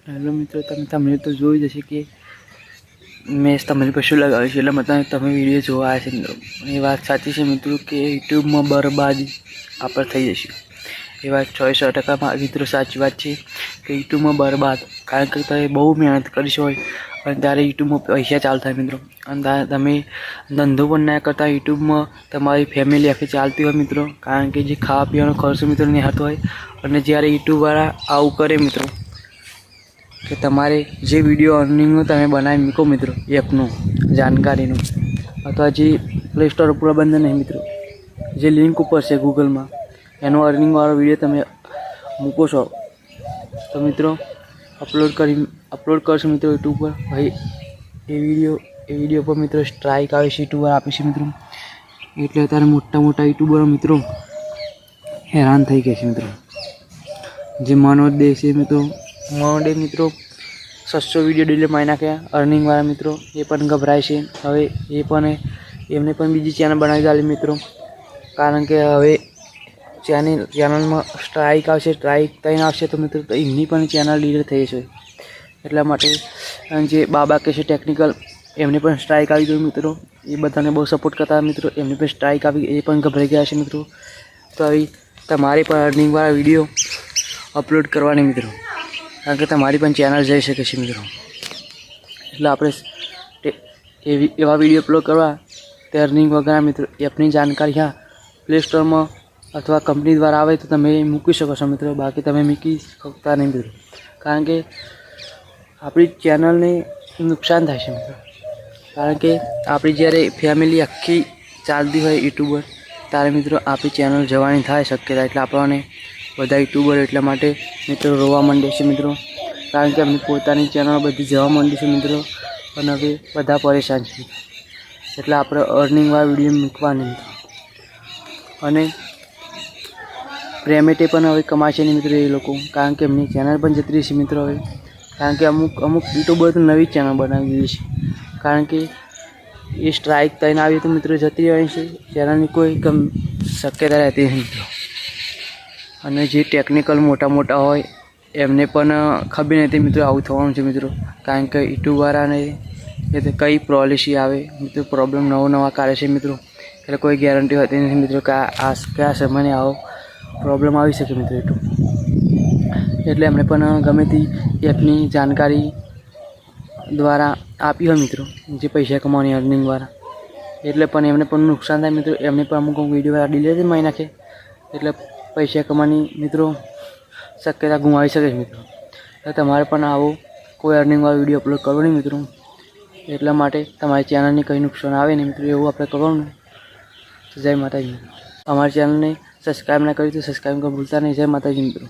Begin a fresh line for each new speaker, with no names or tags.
Hello મિત્રો, તમે તો જોઈ જશે કે મેં તમારી પર શું લગાવ્યું છે, એટલે તમે વિડીયો જોવા આવ્યા છે મિત્રો. એ વાત સાચી છે મિત્રો કે યુટ્યુબમાં બરબાદી આપણે થઈ જશે. એ વાત 100% મિત્રો સાચી વાત છે કે યુટ્યુબમાં બરબાદ, કારણ કે તમે બહુ મહેનત કરી હોય અને ત્યારે યુટ્યુબમાં પૈસા ચાલુ થાય મિત્રો. અને તમે ધંધો પણ ના કરતા યુટ્યુબમાં તમારી ફેમિલી આખી ચાલતી હોય મિત્રો, કારણ કે જે ખાવા પીવાનો ખર્ચો મિત્રો નહીં થતો હોય. અને જ્યારે યુટ્યુબવાળા આવું કરે મિત્રો કે તમારે જે વિડીયો અર્નિંગનું તમે બનાવી મૂકો મિત્રો, એપનું જાણકારીનું, અથવા જે પ્લે સ્ટોર ઉપર બંધ નહીં મિત્રો, જે લિંક ઉપર છે ગૂગલમાં, એનો અર્નિંગવાળો વિડીયો તમે મૂકો છો તો મિત્રો અપલોડ કરશો મિત્રો યુટ્યુબ પર, ભાઈ એ વિડીયો પર મિત્રો સ્ટ્રાઇક આવે છે, યુટ્યુબર આપે છે મિત્રો. એટલે અત્યારે મોટા યુટ્યુબરો મિત્રો હેરાન થઈ ગયા છે મિત્રો. જે મનોજ દે છે મિત્રો 600 વિડીયો ડિલીટ મારી નાખ્યા અર્નિંગવાળા મિત્રો. એ પણ ગભરાય છે. હવે એમને પણ બીજી ચેનલ બનાવી ચાલી મિત્રો, કારણ કે હવે ચેનલમાં સ્ટ્રાઇક આવશે, સ્ટ્રાઇક થઈને આવશે તો મિત્રો એમની પણ ચેનલ ડિલીટ થઈ જશે. એટલા માટે જે બાબા કે છે ટેકનિકલ, એમને પણ સ્ટ્રાઇક આવી ગયું મિત્રો. એ બધાને બહુ સપોર્ટ કરતા મિત્રો, એમને પણ સ્ટ્રાઇક આવી, એ પણ ગભરાઈ ગયા છે મિત્રો. તો હવે તમારે પણ અર્નિંગવાળા વિડીયો અપલોડ કરવાની મિત્રો, કારણ કે તમારી પણ ચેનલ જઈ શકે છે મિત્રો. એટલે આપણે એવા વિડીયો અપલોડ કરવા તે અર્નિંગ વગર મિત્રો એપની જાણકારી પ્લે સ્ટોરમાં અથવા કંપની દ્વારા આવે તો તમે મૂકી શકો છો મિત્રો. બાકી તમે મૂકી શકતા નહીં મિત્રો, કારણ કે આપણી ચેનલને નુકસાન થાય છે મિત્રો. કારણ કે આપણી જ્યારે ફેમિલી આખી ચાલતી હોય યુટ્યુબર, ત્યારે મિત્રો આપણી ચેનલ જવાની થાય શક્યતા. એટલે આપણને બધા યુટ્યુબર એટલા માટે મિત્રો રોવા માંડે છે મિત્રો, કારણ કે એમની પોતાની ચેનલ બધી જવા માંડી છે મિત્રો. અને હવે બધા પરેશાન છે, એટલે આપણે અર્નિંગવાળા વિડીયો મૂકવાની મિત્રો. અને પ્રેમેટે પણ હવે કમાશે નહીં મિત્રો એ લોકો, કારણ કે એમની ચેનલ પણ જતી રહી છે મિત્રો હવે. કારણ કે અમુક યુટ્યુબર તો નવી ચેનલ બનાવી દીધી છે, કારણ કે એ સ્ટ્રાઇક થઈને આવી તો મિત્રો જતી રહે છે, ચેનલની કોઈ શક્યતા રહેતી નથી મિત્રો. અને જે ટેકનિકલ મોટા હોય એમને પણ ખબર નથી મિત્રો આવું થવાનું છે મિત્રો, કારણ કે યુટ્યુબવાળાને એ કઈ પોલિસી આવે મિત્રો, પ્રોબ્લેમ નવા કાઢે છે મિત્રો. એટલે કોઈ ગેરંટી હોતી નથી મિત્રો કે કયા સમયને આવો પ્રોબ્લેમ આવી શકે મિત્રો યુટ્યુબ. એટલે એમને પણ ગમે તે એપની જાણકારી દ્વારા આપી હોય મિત્રો, જે પૈસા કમાવાની અર્નિંગવાળા, એટલે પણ એમને પણ નુકસાન થાય મિત્રો. એમને પણ અમુક વિડીયો ડિલીટ મારી નાખે, એટલે પૈસા કમાવાની મિત્રો શક્યતા ગુમાવી શકે છે મિત્રો. એટલે તમારે પણ આવો કોઈ અર્નિંગવાળો વિડીયો અપલોડ કરવો નહીં મિત્રો. એટલા માટે તમારી ચેનલને કંઈ નુકસાન આવે નહીં મિત્રો, એવું આપણે કરવાનું. જય માતાજી. અમારી ચેનલને સબસ્ક્રાઈબ ના કરી તો સબસ્ક્રાઈબ કરવા ભૂલતા નહીં. જય માતાજી મિત્રો.